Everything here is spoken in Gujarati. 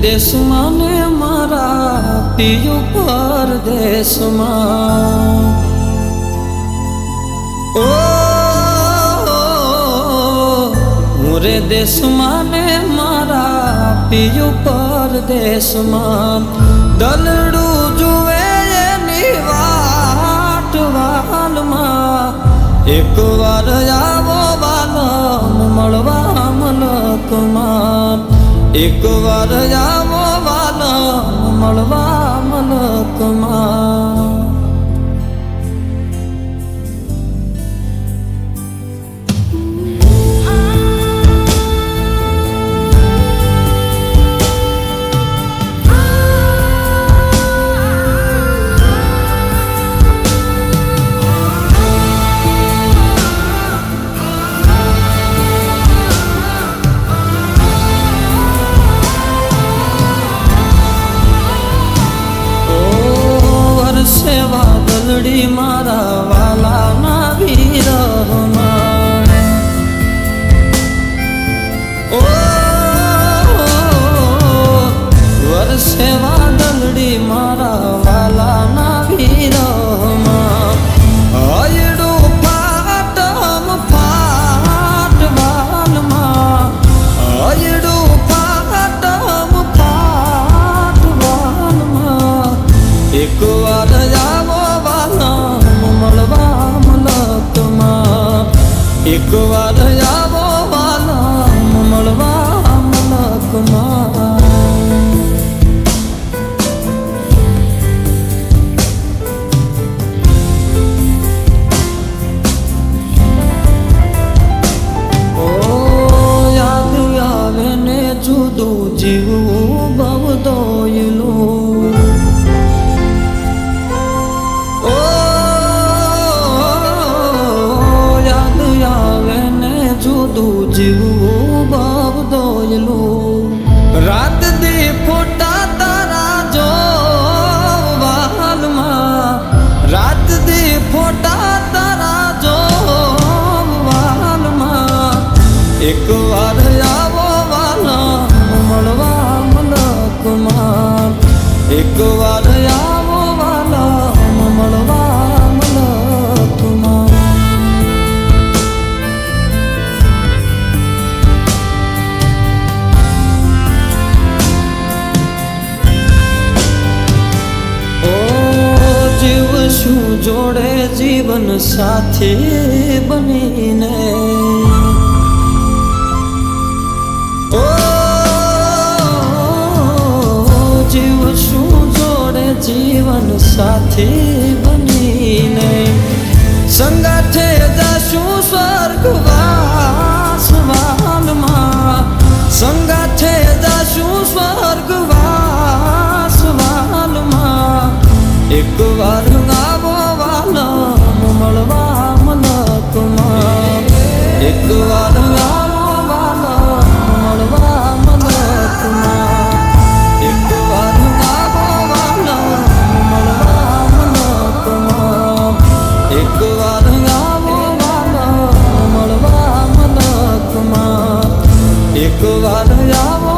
દેશમાં ને મારા પિયુ પરદેશમાં ઓ રે દેશમાં ને મારા પિયુ પરદેશમાં દલડું જુએ એની વાટ વાલમાં એક વાર આવો વાલમ મળવા મલકમાં એક વાર આવો વાલમ મળવા મલકમાં વાદળી મારા વાલાના વીરમાં ઓ વરસે વાદળી મારા વાલાના વીરમાં હયડું ફાટમ ફાટ વાલમાં હયડું ફાટમ ફાટ વાલમાં એક વાર એક વાર આવો વાલમ મળવા મલકમાં ઓ યાદ આવે ને જુદું જીવવું બહુ દોયલું જીવું બાબ દોયલું રાત દી ફોટા તારા જો વાલમાં રાત દી ફોટા તારા જો વાલમાં એક વાર આવો વાલમ મળવા મલકમાં એક વાર આવો વાલમ મળવા મલકમાં શું જોડે જીવન સાથી બનીને ઓ જીવ શું જોડે જીવન સાથી બનીને સંગાથે જાશું સ્વર્ગવાસ વાલમાં સંગાથે જાશું સ્વર્ગવાસ વાલમાં એક વાર આવો વાલમ મળવા મલકમાં એક વાર આવો વાલમ મળવા મલકમાં એક વાર આવો વાલમ મળવા મલકમાં એક વાર આવો વાલમ મળવા મલકમાં એક વાર આવો